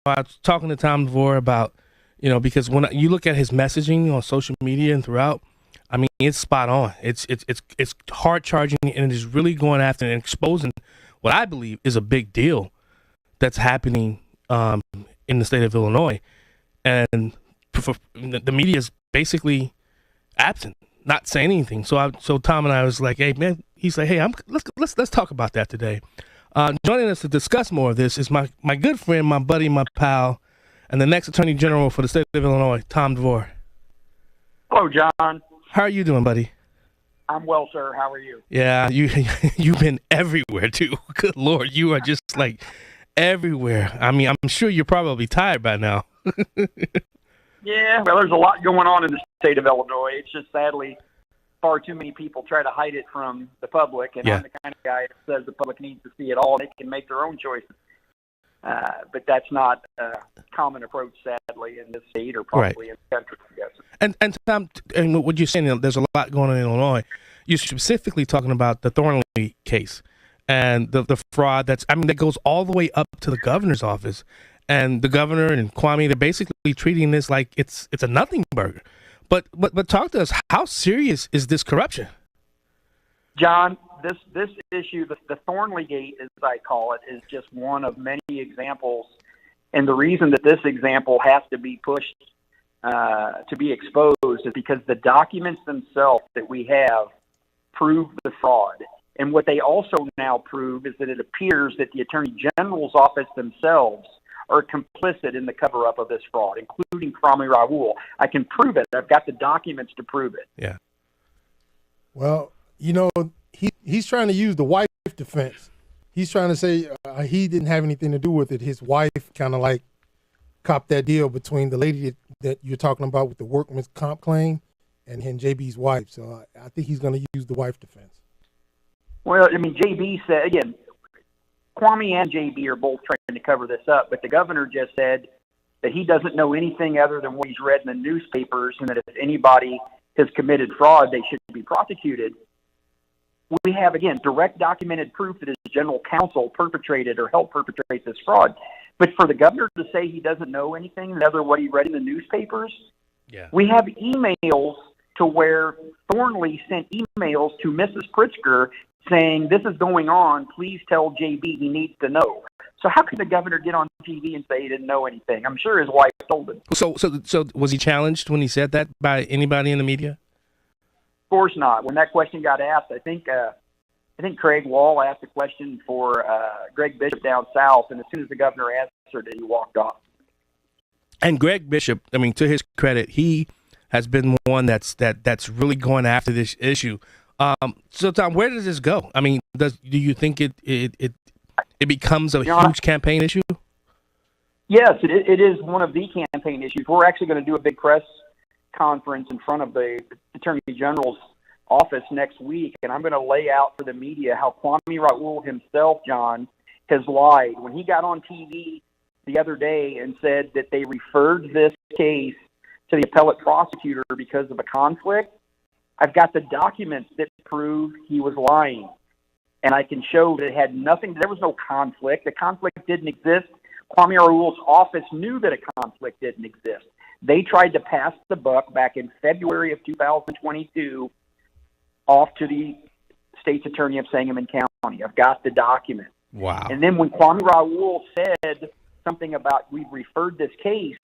I was talking to Tom DeVore about, because when you look at his messaging on social media and throughout, I mean, it's spot on. It's hard charging, and it is really going after and exposing what I believe is a big deal that's happening in the state of Illinois, and the media is basically absent, not saying anything. So Tom and I was like, hey man, he's like, hey, let's talk about that today. Joining us to discuss more of this is my good friend, my buddy, my pal, and the next Attorney General for the state of Illinois, Tom DeVore. Hello, John. How are you doing, buddy? I'm well, sir. How are you? Yeah, you've been everywhere too. Good Lord, you are just like everywhere. I mean, I'm sure you're probably tired by now. Yeah, well, there's a lot going on in the state of Illinois. It's just sadly far too many people try to hide it from the public, and I'm the kind of guy that says the public needs to see it all. They can make their own choices. But that's not a common approach, sadly, in this state or probably in the country, I guess. And Tom, and what you're saying, there's a lot going on in Illinois. You're specifically talking about the Thornley case and the fraud that goes all the way up to the governor's office. And the governor and Kwame, they're basically treating this like it's a nothing burger. But talk to us. How serious is this corruption? John, this issue, the Thornley Gate, as I call it, is just one of many examples. And the reason that this example has to be pushed to be exposed is because the documents themselves that we have prove the fraud. And what they also now prove is that it appears that the Attorney General's office themselves are complicit in the cover-up of this fraud, including Kwame Raoul. I can prove it. I've got the documents to prove it. Yeah. Well, he's trying to use the wife defense. He's trying to say he didn't have anything to do with it. His wife kind of like copped that deal between the lady that you're talking about with the workman's comp claim and JB's wife. So I think he's going to use the wife defense. Well, I mean, JB said, again, Kwame and JB are both trying to cover this up, but the governor just said that he doesn't know anything other than what he's read in the newspapers, and that if anybody has committed fraud, they should be prosecuted. We have, again, direct documented proof that his general counsel perpetrated or helped perpetrate this fraud. But for the governor to say he doesn't know anything other than what he read in the newspapers, we have emails to where Thornley sent emails to Mrs. Pritzker saying, this is going on, please tell JB he needs to know. So how could the governor get on TV and say he didn't know anything? I'm sure his wife told him. So was he challenged when he said that by anybody in the media? Of course not. When that question got asked, I think Craig Wall asked the question for Greg Bishop down south, and as soon as the governor answered it, he walked off. And Greg Bishop, I mean, to his credit, he has been one that's really going after this issue. So Tom, where does this go? I mean, do you think it becomes a huge campaign issue? Yes, it is one of the campaign issues. We're actually going to do a big press conference in front of the Attorney General's office next week, and I'm going to lay out for the media how Kwame Raoul himself, John, has lied. When he got on TV the other day and said that they referred this case to the appellate prosecutor because of a conflict, I've got the documents that prove he was lying. And I can show that it had nothing, there was no conflict. The conflict didn't exist. Kwame Raoul's office knew that a conflict didn't exist. They tried to pass the buck back in February of 2022 off to the state's attorney of Sangamon County. I've got the document. Wow. And then when Kwame Raoul said something about we've referred this case,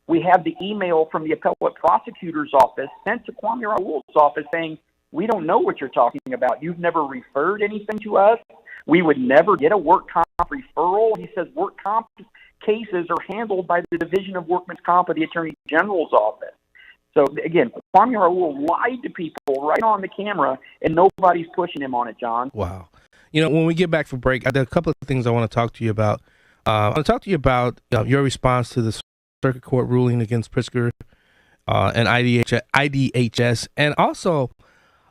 we have the email from the appellate prosecutor's office sent to Kwame Raoul's office saying, we don't know what you're talking about. You've never referred anything to us. We would never get a work comp referral. He says work comp cases are handled by the Division of Workmen's Comp of the Attorney General's office. So, again, Kwame Raoul lied to people right on the camera, and nobody's pushing him on it, John. Wow. When we get back from break, there are a couple of things I want to talk to you about. I want to talk to you about your response to the Circuit Court ruling against Pritzker and IDHS, and also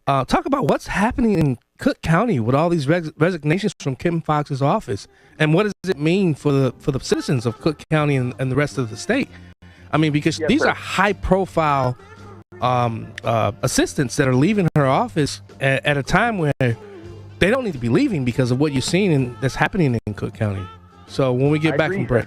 talk about what's happening in Cook County with all these resignations from Kim Foxx's office, and what does it mean for the citizens of Cook County and the rest of the state? I mean, because these are high-profile assistants that are leaving her office at a time where they don't need to be leaving because of what you're seeing and that's happening in Cook County. So when we get back from break,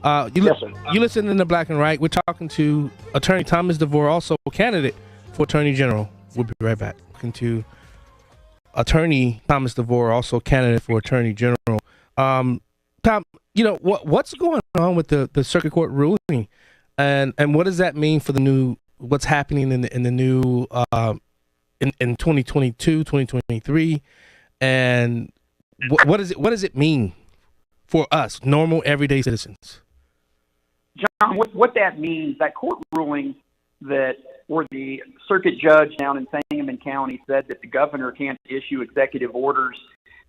Yes, sir. You listen in the Black and Right. We're talking to Attorney Thomas DeVore, also a candidate for Attorney General. We'll be right back. Talking to Attorney Thomas DeVore, also a candidate for Attorney General. Tom, what's going on with the Circuit Court ruling, and what does that mean for what's happening in the new in 2022, 2023, and what does it mean for us, normal everyday citizens? John, what that means, that court ruling where the circuit judge down in Sangamon County said that the governor can't issue executive orders,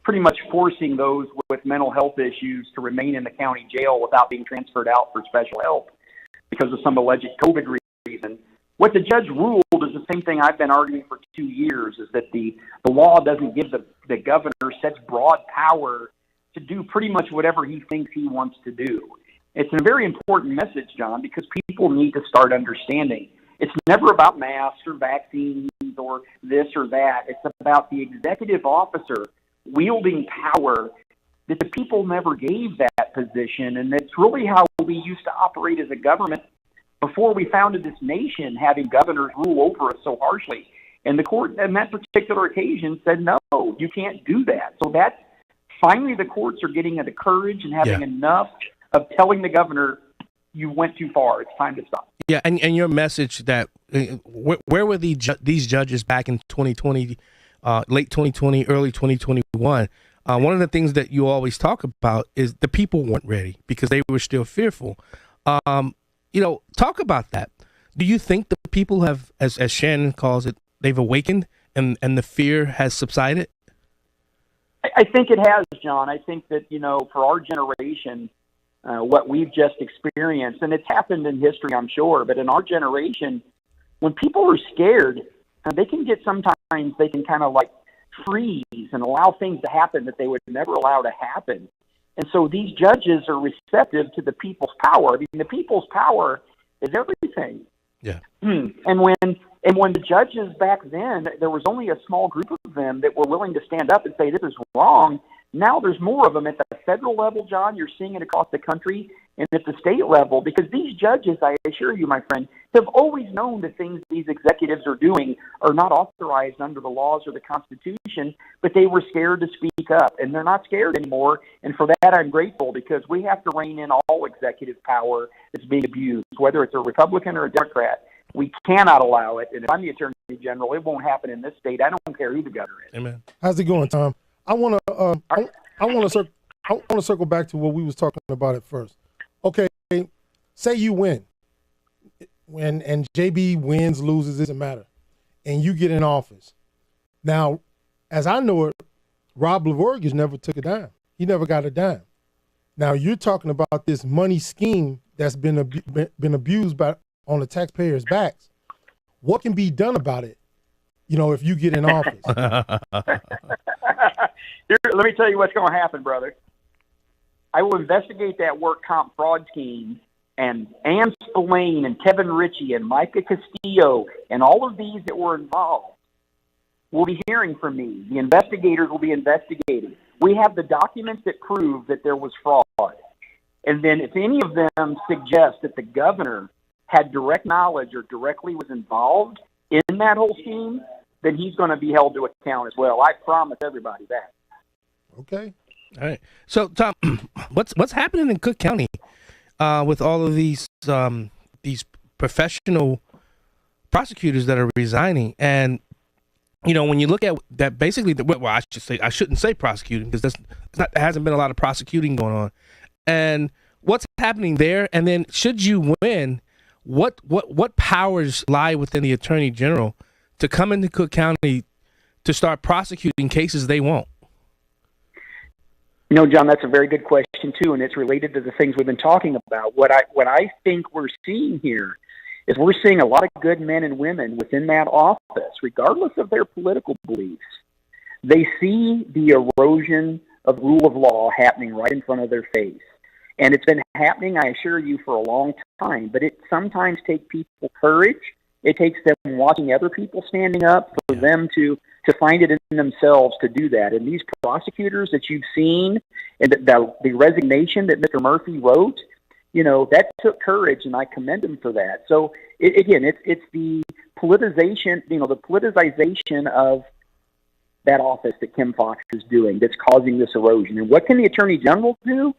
pretty much forcing those with mental health issues to remain in the county jail without being transferred out for special help because of some alleged COVID reason. What the judge ruled is the same thing I've been arguing for 2 years, is that the law doesn't give the governor such broad power to do pretty much whatever he thinks he wants to do. It's a very important message, John, because people need to start understanding. It's never about masks or vaccines or this or that. It's about the executive officer wielding power that the people never gave that position, and that's really how we used to operate as a government before we founded this nation, having governors rule over us so harshly. And the court on that particular occasion said, no, you can't do that. So that's finally the courts are getting the courage and having enough of telling the governor, you went too far. It's time to stop. Yeah, and your message that where were these judges back in 2020, late 2020, early 2021? One of the things that you always talk about is the people weren't ready because they were still fearful. Talk about that. Do you think the people have, as Shannon calls it, they've awakened and the fear has subsided? I think it has, John. I think that, for our generation, what we've just experienced, and it's happened in history, I'm sure, but in our generation, when people are scared, they can kind of like freeze and allow things to happen that they would never allow to happen. And so these judges are receptive to the people's power. I mean, the people's power is everything. Yeah. And when the judges back then, there was only a small group of them that were willing to stand up and say this is wrong. Now there's more of them at the federal level, John. You're seeing it across the country, and at the state level, because these judges, I assure you, my friend, have always known that things these executives are doing are not authorized under the laws or the Constitution, but they were scared to speak up, and they're not scared anymore. And for that, I'm grateful, because we have to rein in all executive power that's being abused, whether it's a Republican or a Democrat. We cannot allow it. And if I'm the Attorney General, it won't happen in this state. I don't care who the governor is. Amen. How's it going, Tom? I want to circle back to what we was talking about at first. Okay, say you win, and JB wins, loses, doesn't matter, and you get in office. Now, as I know it, Rob Lavorgis never took a dime. He never got a dime. Now you're talking about this money scheme that's been abused on the taxpayers' backs. What can be done about it? If you get in office. Let me tell you what's going to happen, brother. I will investigate that work comp fraud scheme, and Ann Spillane and Kevin Ritchie and Micah Castillo and all of these that were involved will be hearing from me. The investigators will be investigating. We have the documents that prove that there was fraud. And then if any of them suggest that the governor had direct knowledge or directly was involved in that whole scheme, then he's going to be held to account as well. I promise everybody that. Okay. All right. So, Tom, what's happening in Cook County with all of these professional prosecutors that are resigning? And when you look at that, basically, I shouldn't say prosecuting, because there hasn't been a lot of prosecuting going on. And what's happening there? And then, should you win, what powers lie within the Attorney General to come into Cook County to start prosecuting cases they won't? John, that's a very good question too, and it's related to the things we've been talking about. What I think we're seeing here is we're seeing a lot of good men and women within that office, regardless of their political beliefs. They see the erosion of rule of law happening right in front of their face. And it's been happening, I assure you, for a long time. But it sometimes takes people courage. It takes them watching other people standing up for them to find it in themselves to do that. And these prosecutors that you've seen, and the resignation that Mr. Murphy wrote, that took courage, and I commend him for that. So it's the politicization, the politicization of that office that Kim Foxx is doing that's causing this erosion. And what can the Attorney General do?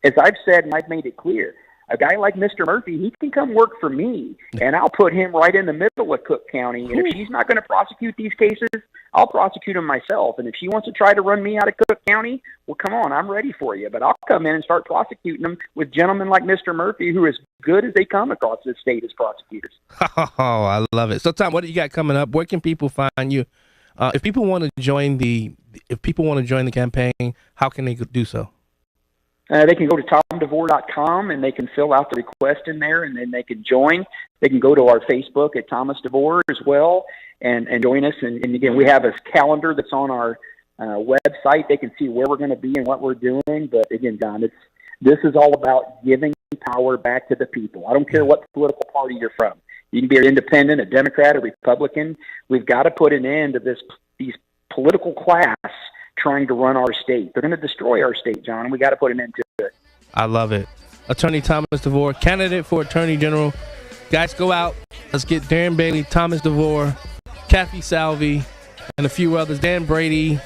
As I've said, and I've made it clear, a guy like Mr. Murphy, he can come work for me, and I'll put him right in the middle of Cook County. And if she's not going to prosecute these cases, I'll prosecute them myself. And if she wants to try to run me out of Cook County, well, come on, I'm ready for you. But I'll come in and start prosecuting them with gentlemen like Mr. Murphy, who are as good as they come across this state as prosecutors. Oh, I love it. So, Tom, what do you got coming up? Where can people find you? If people want to join the campaign, how can they do so? They can go to TomDeVore.com and they can fill out the request in there, and then they can join. They can go to our Facebook at Thomas DeVore as well and join us. And again, we have a calendar that's on our website. They can see where we're going to be and what we're doing. But again, John, this is all about giving power back to the people. I don't care what political party you're from. You can be an independent, a Democrat, a Republican. We've got to put an end to these political class trying to run our state. They're going to destroy our state, John, and we got to put an end to it. I love it. Attorney Thomas DeVore, candidate for Attorney General. Guys, go out. Let's get Darren Bailey, Thomas DeVore, Kathy Salvi, and a few others. Dan Brady,